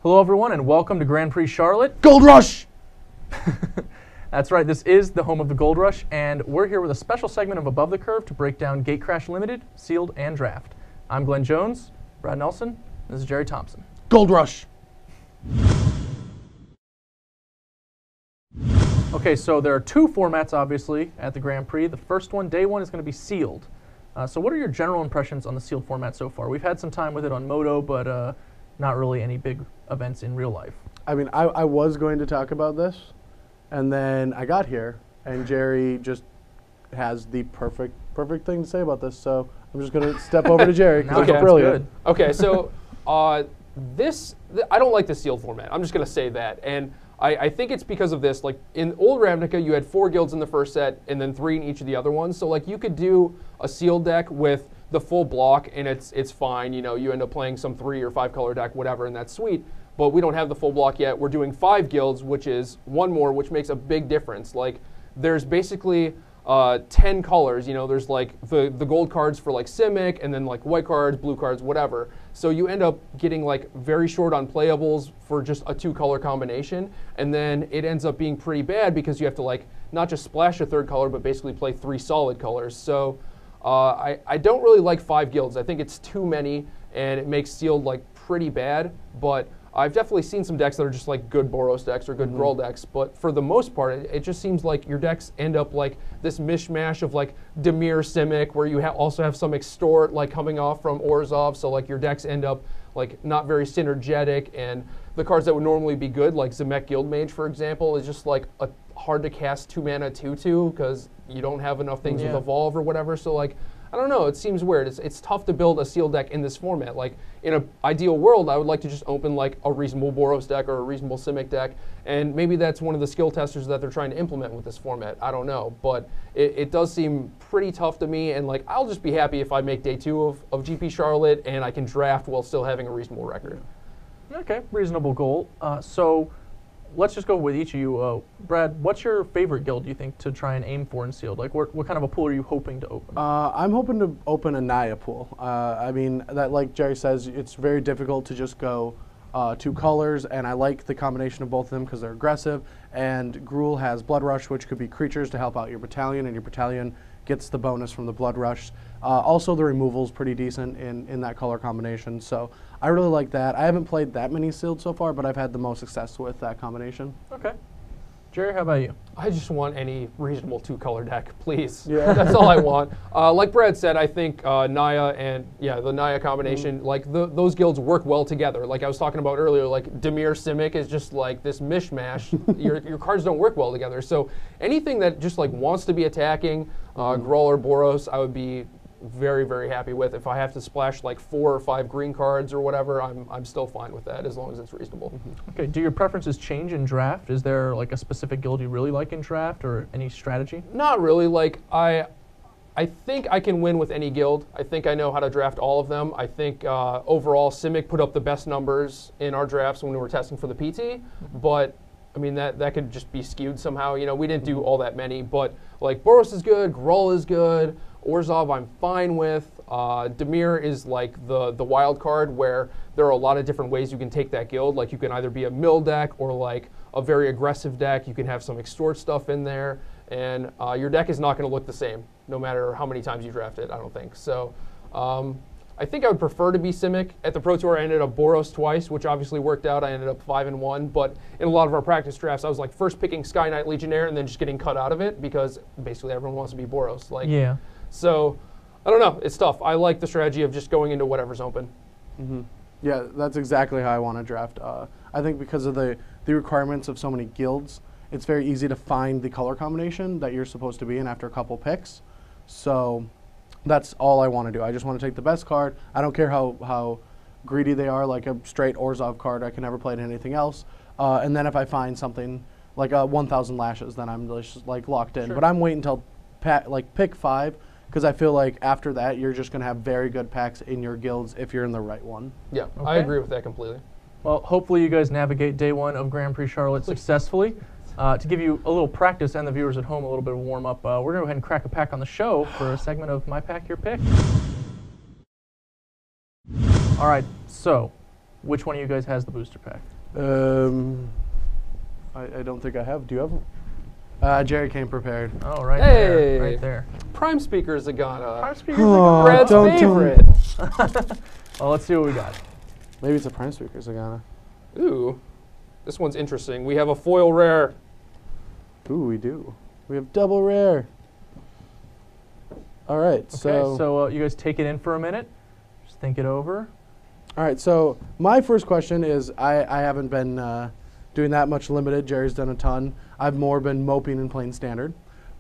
Hello everyone and welcome to Grand Prix Charlotte. Gold Rush! That's right, this is the home of the Gold Rush, and we're here with a special segment of Above the Curve to break down Gatecrash Limited, Sealed, and Draft. I'm Glenn Jones, Brad Nelson, and this is Jerry Thompson. Gold Rush! Okay, so there are two formats, obviously, at the Grand Prix. The first one, day one, is going to be Sealed. So what are your general impressions on the Sealed format so far? We've had some time with it on Moto, but not really any big events in real life. I mean, I was going to talk about this, and then I got here, and Jerry just has the perfect thing to say about this, so I'm just going to step over to Jerry, because it's brilliant. Okay, so I don't like the Sealed format. I'm just going to say that. And I think it's because of this. Like, in old Ravnica, you had 4 guilds in the first set, and then 3 in each of the other ones. So, like, you could do a Sealed deck with the full block, and it's fine. You know, you end up playing some 3 or 5 color deck, whatever, and that's sweet. But we don't have the full block yet. We're doing 5 guilds, which is 1 more, which makes a big difference. Like, there's basically 10 colors. You know, there's like the gold cards for like Simic, and then like white cards, blue cards, whatever. So you end up getting like very short on playables for just a 2-color combination, and then it ends up being pretty bad because you have to like not just splash a 3rd color, but basically play 3 solid colors. So I don't really like 5 guilds. I think it's too many, and it makes Sealed like pretty bad. But I've definitely seen some decks that are just like good Boros decks or good Gruul decks, but for the most part, it just seems like your decks end up like this mishmash of like Dimir Simic, where you also have some Extort like coming off from Orzhov, so like your decks end up like not very synergetic, and the cards that would normally be good, like Zemek Guildmage, for example, is just like a hard to cast 2-mana 2/2 because you don't have enough things with Evolve or whatever. So like, I don't know, it seems weird. It's tough to build a Sealed deck in this format. Like, in an ideal world, I would like to just open like a reasonable Boros deck or a reasonable Simic deck, and maybe that's one of the skill testers that they're trying to implement with this format. I don't know, but it does seem pretty tough to me, and like, I'll just be happy if I make day 2 of GP Charlotte and I can draft while still having a reasonable record. Okay, reasonable goal. So let's just go with each of you. Brad, what's your favorite guild, do you think, to try and aim for in Sealed? Like, what kind of a pool are you hoping to open? I'm hoping to open a Naya pool. I mean, that, like Jerry says, it's very difficult to just go 2 colors, and I like the combination of both of them because they're aggressive, and Gruul has Blood Rush, which could be creatures to help out your battalion, and your battalion gets the bonus from the Blood Rush. Also, the removal's pretty decent in that color combination, so I really like that. I haven't played that many Sealed so far, but I've had the most success with that combination. Okay. Jerry, how about you? I just want any reasonable 2-color deck, please. Yeah. That's all I want. Like Brad said, I think Naya and the Naya combination, like those guilds work well together. Like I was talking about earlier, like Dimir Simic is just like this mishmash. your cards don't work well together. So anything that just like wants to be attacking, Gruul or Boros, I would be very, very happy with. If I have to splash like 4 or 5 green cards or whatever, I'm still fine with that as long as it's reasonable. Okay, do your preferences change in draft? Is there like a specific guild you really like in draft, or any strategy? Not really. Like I think I can win with any guild. I think I know how to draft all of them. I think overall Simic put up the best numbers in our drafts when we were testing for the PT, but I mean, that could just be skewed somehow. You know, we didn't do all that many, but like Boros is good, Gruul is good, Orzhov I'm fine with. Dimir is like the wild card where there are a lot of different ways you can take that guild. Like you can either be a mill deck or like a very aggressive deck. You can have some Extort stuff in there, and your deck is not going to look the same no matter how many times you draft it, I don't think. So I think I would prefer to be Simic. At the Pro Tour, I ended up Boros twice, which obviously worked out. I ended up 5-1, but in a lot of our practice drafts, I was like first picking Sky Knight Legionnaire and then just getting cut out of it because basically everyone wants to be Boros. Like, yeah. So, I don't know. It's tough. I like the strategy of just going into whatever's open. Yeah, that's exactly how I want to draft. I think because of the requirements of so many guilds, it's very easy to find the color combination that you're supposed to be in after a couple picks. So that's all I want to do. I just want to take the best card. I don't care how greedy they are, like a straight Orzhov card. I can never play it in anything else. And then if I find something like 1,000 Lashes, then I'm just like locked in. Sure. But I'm waiting until pick 5, because I feel like after that you're just going to have very good packs in your guilds if you're in the right one. Yeah, Okay. I agree with that completely. Well, hopefully you guys navigate day 1 of Grand Prix Charlotte successfully. To give you a little practice and the viewers at home a little bit of a warm-up, we're going to go ahead and crack a pack on the show for a segment of My Pack, Your Pick. All right, so which one of you guys has the booster pack? I don't think I have. Do you have? Jerry came prepared. Oh, right Hey. there. Right there. Prime Speaker Zagana. Prime Speaker Oh, Brad's don't tell me. favorite. Well, let's see what we got. Maybe it's a Prime Speaker Zagana. Ooh, this one's interesting. We have a foil rare. Ooh, we do. We have double rare. All right, Okay, so you guys take it in for a minute. Just think it over. All right, so my first question is I haven't been doing that much limited. Jerry's done a ton. I've more been moping and playing standard.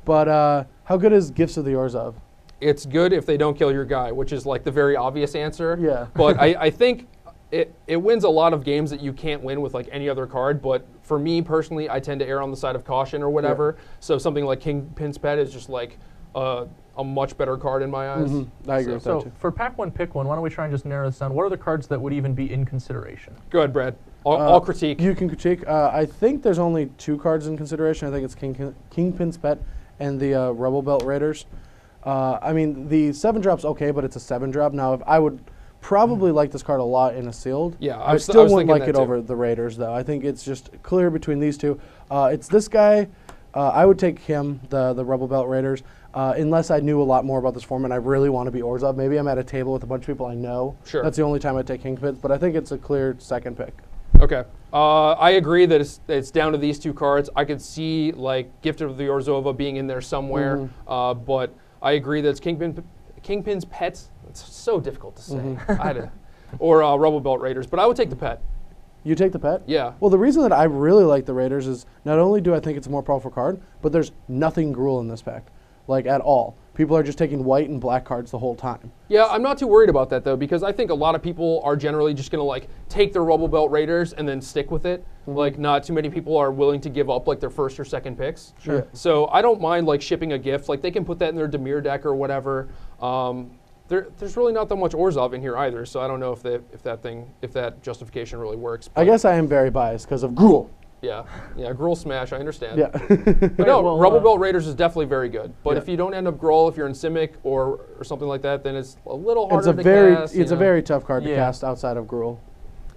But how good is Gifts of the Orzhov? It's good if they don't kill your guy, which is like the very obvious answer. Yeah. But I think it wins a lot of games that you can't win with like any other card. But for me personally, I tend to err on the side of caution or whatever. Yeah. So something like Kingpin's Pet is just like a much better card in my eyes. Mm-hmm. I agree with that too. For pack one, pick one. Why don't we try and just narrow this down? What are the cards that would even be in consideration? Go ahead, Brad. I'll critique. You can critique. I think there's only 2 cards in consideration. I think it's Kingpin's Pet and the Rebel Belt Raiders. I mean, the 7-drop's okay, but it's a 7-drop. Now, if I would probably like this card a lot in a sealed. Yeah, I still wouldn't like it over the Raiders, though. I think it's just clear between these two. It's this guy. I would take him, the Rebel Belt Raiders, unless I knew a lot more about this format. I really want to be Orzhov. Maybe I'm at a table with a bunch of people I know. Sure. That's the only time I take Kingpins, but I think it's a clear second pick. Okay. I agree that it's down to these 2 cards. I could see like Gift of the Orzhova being in there somewhere, but I agree that it's Kingpin's Pets. It's so difficult to say. Or Rebel Belt Raiders, but I would take the Pet. You take the Pet? Yeah. Well, the reason that I really like the Raiders is not only do I think it's a more powerful card, but there's nothing Gruul in this pack, like at all. People are just taking white and black cards the whole time. Yeah, I'm not too worried about that though, because I think a lot of people are generally just gonna like take their Rebel Belt Raiders and then stick with it. Like not too many people are willing to give up like their first or second picks. Sure. Yeah. So I don't mind like shipping a gift. Like they can put that in their Dimir deck or whatever. There's really not that much Orzhov in here either, so I don't know if that justification really works. I guess I am very biased because of Gruul. Yeah, Gruul Smash, I understand. Yeah. But no, well, Rebel Belt Raiders is definitely very good. But Yeah. if you don't end up Gruul, if you're in Simic or something like that, then it's a little harder It's to cast. a very tough card to Yeah. cast outside of Gruul.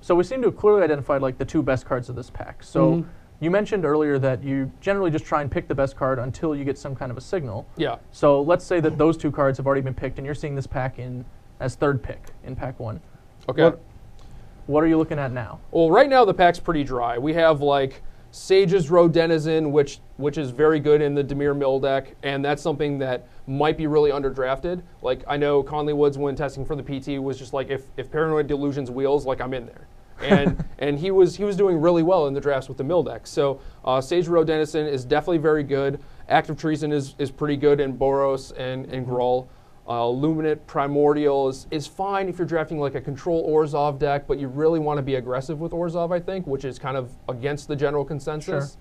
So we seem to have clearly identified like the 2 best cards of this pack. So you mentioned earlier that you generally just try and pick the best card until you get some kind of a signal. Yeah. So let's say that those 2 cards have already been picked and you're seeing this pack as 3rd pick in pack 1. Okay. What are you looking at now? Well, right now the pack's pretty dry. We have like Sage's Road Denizen, which is very good in the Dimir Mill deck, and that's something that might be really underdrafted. Like I know Conley Woods, when testing for the PT, was just like, if Paranoid Delusions wheels, like I'm in there. And he was doing really well in the drafts with the Mill deck. So Sage Road Denizen is definitely very good. Active Treason is pretty good in Boros and Gruul. Luminate Primordial is fine if you're drafting like a control Orzhov deck, but you really want to be aggressive with Orzhov, I think, which is kind of against the general consensus.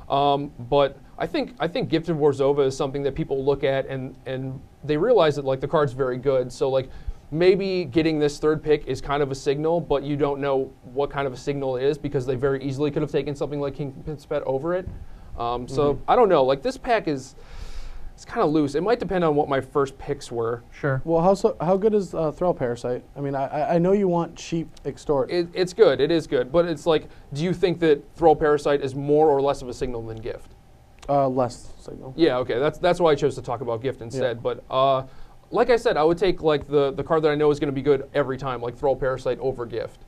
Sure. But I think Gifted Orzhova is something that people look at and they realize that like the card's very good. So like maybe getting this 3rd pick is kind of a signal, but you don't know what kind of a signal it is because they very easily could have taken something like Kingpin's Pet over it. So I don't know. Like this pack it's kind of loose. It might depend on what my first picks were. Sure. Well, how good is Thrall Parasite? I mean, I know you want cheap Extort. It's good. It is good. But it's like, do you think that Thrall Parasite is more or less of a signal than Gift? Less signal. Yeah, okay. That's why I chose to talk about Gift instead. Yeah. But like I said, I would take like the card that I know is going to be good every time, like Thrall Parasite over Gift.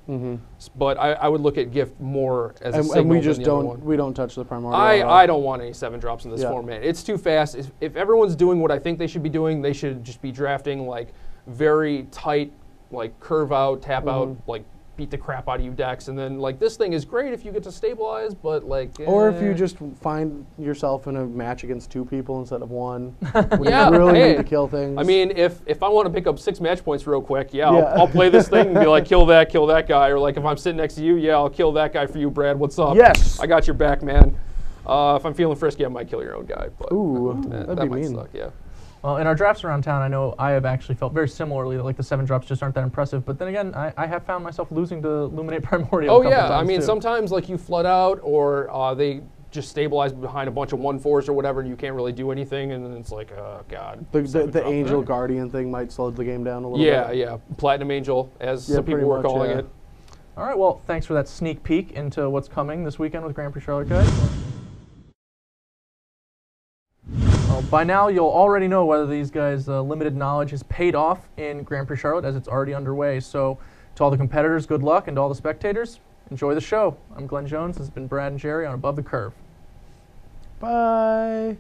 But I would look at Gift more as a signal and we just than the other one. We don't touch the Primordial. I don't want any 7-drops in this format. It's too fast. If everyone's doing what I think they should be doing, they should just be drafting like very tight, like curve out, tap out, like beat the crap out of you decks, and then like this thing is great if you get to stabilize, but like or if you just find yourself in a match against 2 people instead of 1, when yeah, you really need to kill things. I mean, if I want to pick up 6 match points real quick, I'll play this thing and be like, kill that guy, or like if I'm sitting next to you, I'll kill that guy for you, Brad. What's up? Yes, I got your back, man. If I'm feeling frisky, I might kill your own guy. But that'd be might mean. suck, yeah. Well, in our drafts around town, I know I have actually felt very similarly that like the 7-drops just aren't that impressive. But then again, I have found myself losing to Luminate Primordial. Oh yeah, I mean sometimes like you flood out or they just stabilize behind a bunch of 1/4s or whatever, and you can't really do anything, and then it's like, oh god. The Angel Guardian thing might slow the game down a little bit. Yeah, Platinum Angel, as some people pretty were much, calling yeah. it. All right, well, thanks for that sneak peek into what's coming this weekend with Grand Prix Charlotte, guys. Well, by now, you'll already know whether these guys' limited knowledge has paid off in Grand Prix Charlotte, as it's already underway. So, to all the competitors, good luck, and to all the spectators, enjoy the show. I'm Glenn Jones. This has been Brad and Jerry on Above the Curve. Bye.